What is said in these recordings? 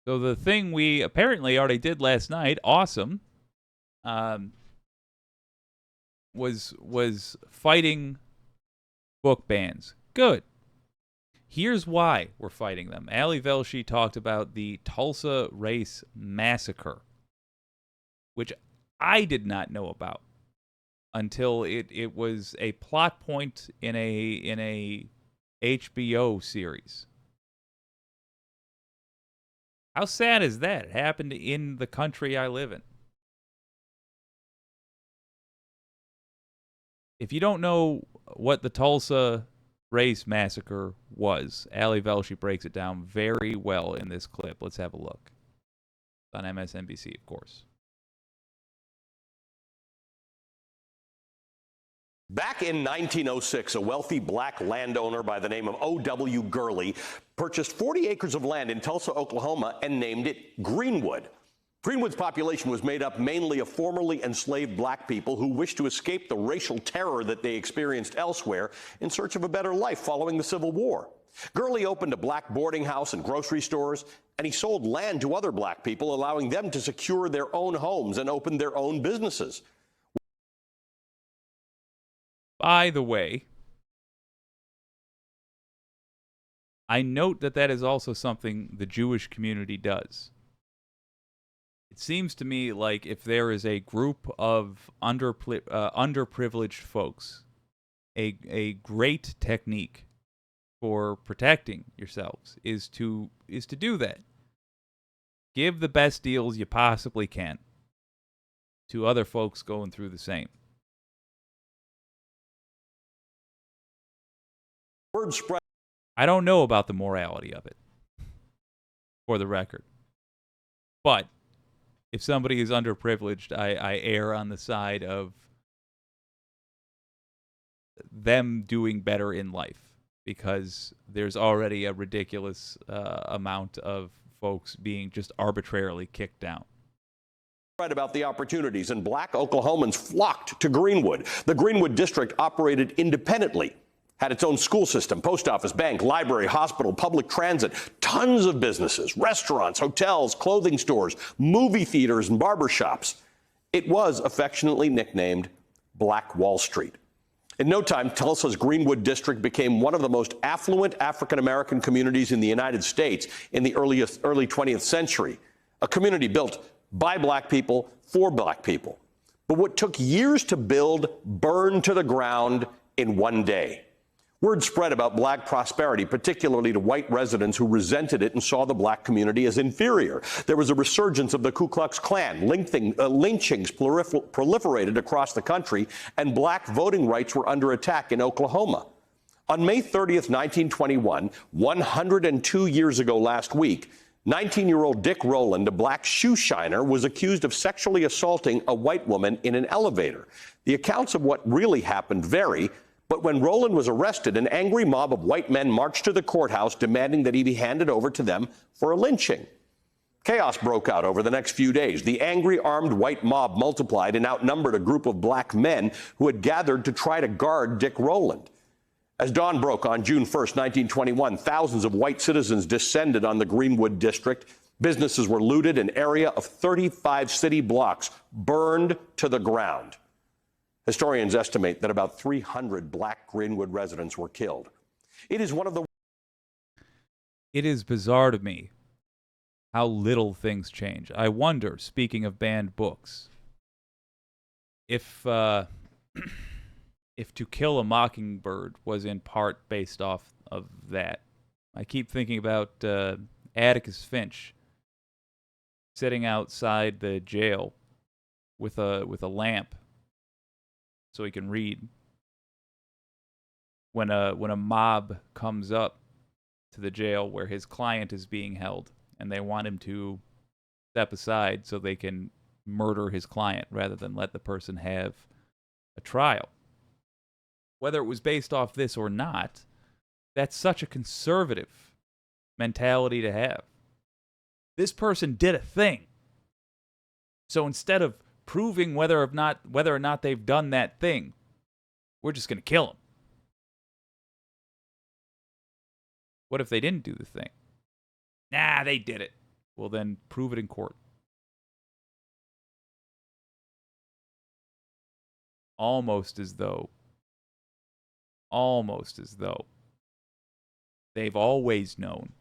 So the thing we apparently already did last night, awesome, was fighting book bans. Good. Here's why we're fighting them. Ali Velshi talked about the Tulsa race massacre, which I did not know about until it was a plot point in a HBO series. How sad is that? It happened in the country I live in. If you don't know what the Tulsa race massacre was, Ali Velshi breaks it down very well in this clip. Let's have a look. On MSNBC, of course. Back in 1906, a wealthy black landowner by the name of O.W. Gurley purchased 40 acres of land in Tulsa, Oklahoma, and named it Greenwood. Greenwood's population was made up mainly of formerly enslaved black people who wished to escape the racial terror that they experienced elsewhere in search of a better life following the Civil War. Gurley opened a black boarding house and grocery stores, and he sold land to other black people, allowing them to secure their own homes and open their own businesses. By the way, I note that that is also something the Jewish community does. It seems to me like if there is a group of underprivileged folks, a great technique for protecting yourselves is to do that. Give the best deals you possibly can to other folks going through the same. Word spread. I don't know about the morality of it, for the record. But if somebody is underprivileged, I err on the side of them doing better in life because there's already a ridiculous amount of folks being just arbitrarily kicked down. About the opportunities, and black Oklahomans flocked to Greenwood. The Greenwood district operated independently, had its own school system, post office, bank, library, hospital, public transit, tons of businesses, restaurants, hotels, clothing stores, movie theaters, and barbershops. It was affectionately nicknamed Black Wall Street. In no time, Tulsa's Greenwood district became one of the most affluent African-American communities in the United States in the early 20th century, a community built by black people for black people. But what took years to build burned to the ground in one day. Word spread about black prosperity, particularly to white residents who resented it and saw the black community as inferior. There was a resurgence of the Ku Klux Klan. Lynchings proliferated across the country, and black voting rights were under attack in Oklahoma. On May 30th, 1921, 102 years ago last week, 19-year-old Dick Rowland, a black shoe shiner, was accused of sexually assaulting a white woman in an elevator. The accounts of what really happened vary, but when Rowland was arrested, an angry mob of white men marched to the courthouse demanding that he be handed over to them for a lynching. Chaos broke out over the next few days. The angry armed white mob multiplied and outnumbered a group of black men who had gathered to try to guard Dick Rowland. As dawn broke on June 1st, 1921, thousands of white citizens descended on the Greenwood district. Businesses were looted. An area of 35 city blocks burned to the ground. Historians estimate that about 300 black Greenwood residents were killed. It is bizarre to me how little things change. I wonder, speaking of banned books, if if To Kill a Mockingbird was in part based off of that. I keep thinking about Atticus Finch sitting outside the jail with a lamp so he can read. When a mob comes up to the jail where his client is being held, and they want him to step aside so they can murder his client rather than let the person have a trial. Whether it was based off this or not, that's such a conservative mentality to have. This person did a thing. So instead of proving whether or not they've done that thing, we're just going to kill them. What if they didn't do the thing? Nah, they did it. Well, then prove it in court. Almost as though they've always known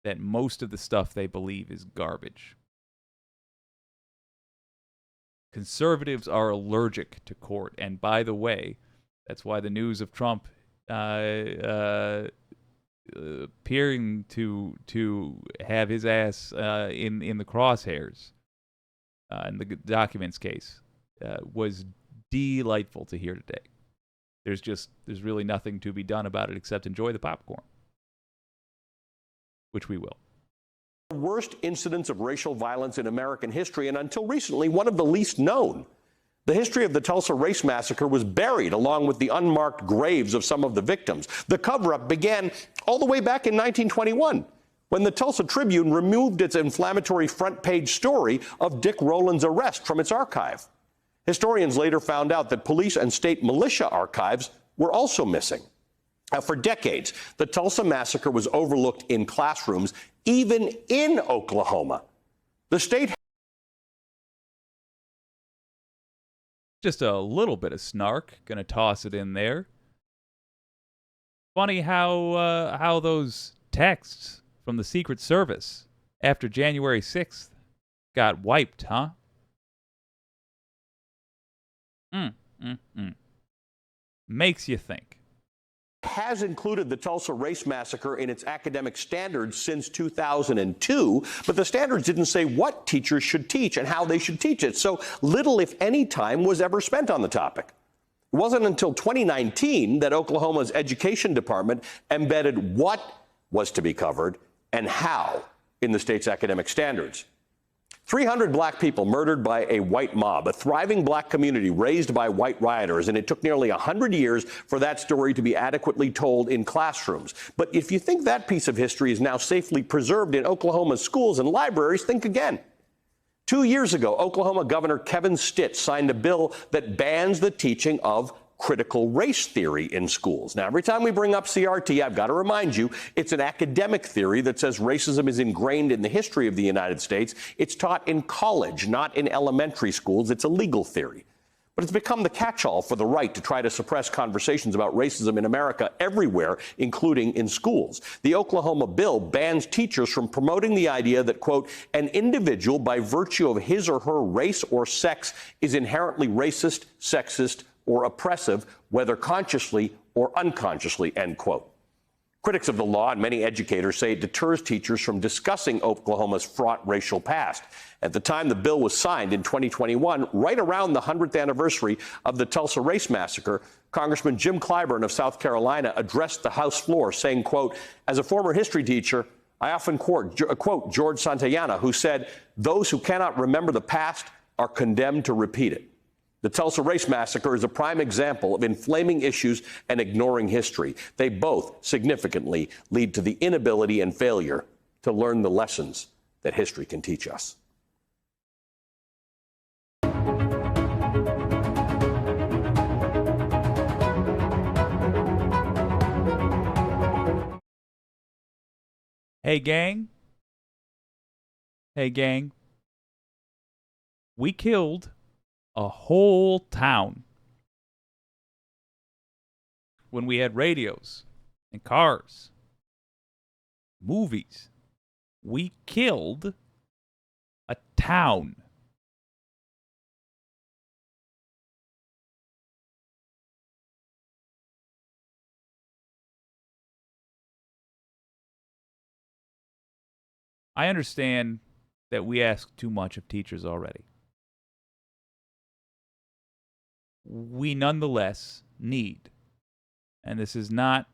that most of the stuff they believe is garbage. Conservatives are allergic to court, and by the way, that's why the news of Trump appearing to have his ass in the crosshairs in the documents case was delightful to hear today. There's really nothing to be done about it except enjoy the popcorn, which we will. The worst incidents of racial violence in American history, and until recently, one of the least known. The history of the Tulsa race massacre was buried along with the unmarked graves of some of the victims. The cover-up began all the way back in 1921, when the Tulsa Tribune removed its inflammatory front-page story of Dick Rowland's arrest from its archive. Historians later found out that police and state militia archives were also missing. For decades, the Tulsa massacre was overlooked in classrooms, even in Oklahoma. The state... Just a little bit of snark, gonna toss it in there. Funny how those texts from the Secret Service after January 6th got wiped, huh? Makes you think. Has included the Tulsa race massacre in its academic standards since 2002, but the standards didn't say what teachers should teach and how they should teach it, so little, if any, time was ever spent on the topic. It wasn't until 2019 that Oklahoma's education department embedded what was to be covered and how in the state's academic standards. 300 black people murdered by a white mob, a thriving black community raised by white rioters, and it took nearly 100 years for that story to be adequately told in classrooms. But if you think that piece of history is now safely preserved in Oklahoma's schools and libraries, think again. 2 years ago, Oklahoma Governor Kevin Stitt signed a bill that bans the teaching of critical race theory in schools. Now, every time we bring up CRT, I've got to remind you, it's an academic theory that says racism is ingrained in the history of the United States. It's taught in college, not in elementary schools. It's a legal theory. But it's become the catch-all for the right to try to suppress conversations about racism in America everywhere, including in schools. The Oklahoma bill bans teachers from promoting the idea that, quote, an individual by virtue of his or her race or sex is inherently racist, sexist, or oppressive, whether consciously or unconsciously, end quote. Critics of the law and many educators say it deters teachers from discussing Oklahoma's fraught racial past. At the time the bill was signed in 2021, right around the 100th anniversary of the Tulsa race massacre, Congressman Jim Clyburn of South Carolina addressed the House floor saying, quote, as a former history teacher, I often quote George Santayana, who said, those who cannot remember the past are condemned to repeat it. The Tulsa race massacre is a prime example of inflaming issues and ignoring history. They both significantly lead to the inability and failure to learn the lessons that history can teach us. Hey, gang. Hey, gang. We killed a whole town when we had radios and cars, movies. We killed a town. I understand that we ask too much of teachers already. We nonetheless need, and this is not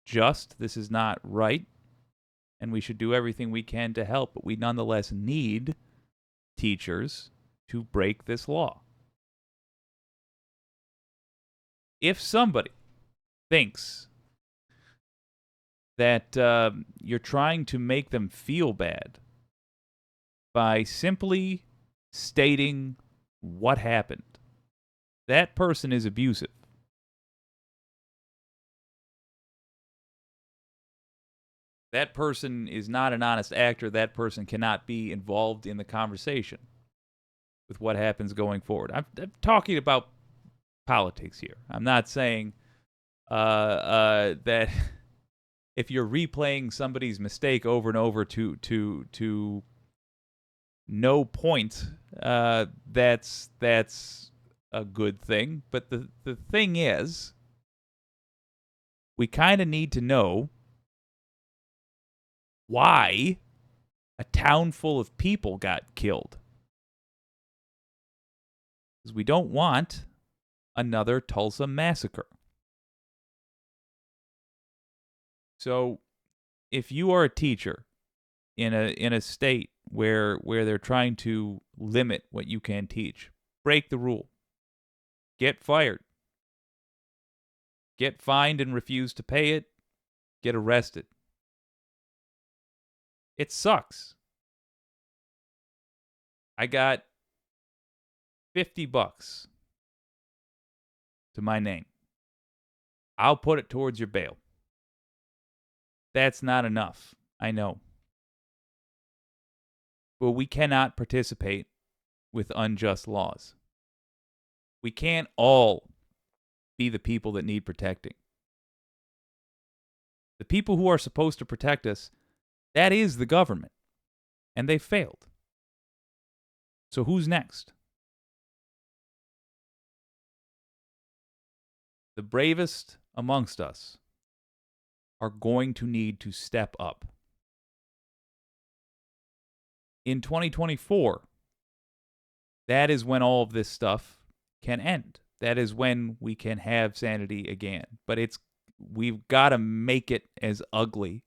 just, this is not right, and we should do everything we can to help, but we nonetheless need teachers to break this law. If somebody thinks that you're trying to make them feel bad by simply stating what happened, that person is abusive. That person is not an honest actor. That person cannot be involved in the conversation with what happens going forward. I'm talking about politics here. I'm not saying that if you're replaying somebody's mistake over and over to no point, that's a good thing. But the thing is, we kind of need to know why a town full of people got killed. Because we don't want another Tulsa massacre. So, if you are a teacher in a state where they're trying to limit what you can teach, break the rule. Get fired. Get fined and refuse to pay it. Get arrested. It sucks. I got $50 to my name. I'll put it towards your bail. That's not enough, I know. But we cannot participate with unjust laws. We can't all be the people that need protecting. The people who are supposed to protect us, that is the government. And they failed. So who's next? The bravest amongst us are going to need to step up. In 2024, that is when all of this stuff can end. That is when we can have sanity again. But we've got to make it as ugly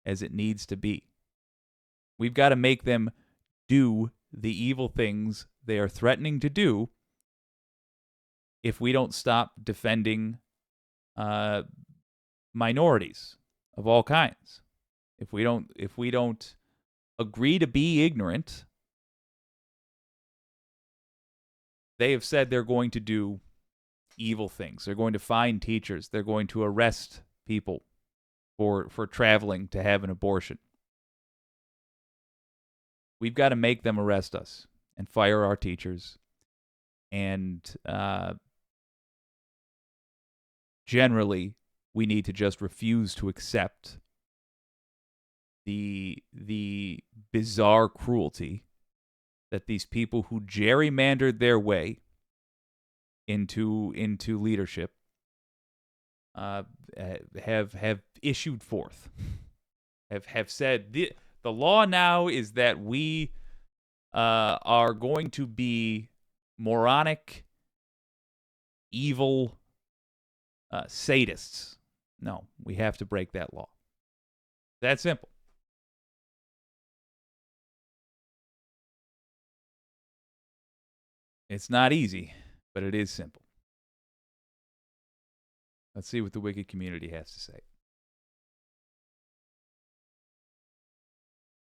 as it needs to be. We've got to make them do the evil things they are threatening to do if we don't stop defending minorities of all kinds. If we don't agree to be ignorant, they have said they're going to do evil things. They're going to fine teachers. They're going to arrest people for traveling to have an abortion. We've got to make them arrest us and fire our teachers. And generally, we need to just refuse to accept the bizarre cruelty that these people who gerrymandered their way into leadership have issued forth, have said the law now is that we are going to be moronic, evil sadists. No, we have to break that law. That simple. It's not easy, but it is simple. Let's see what the wicked community has to say.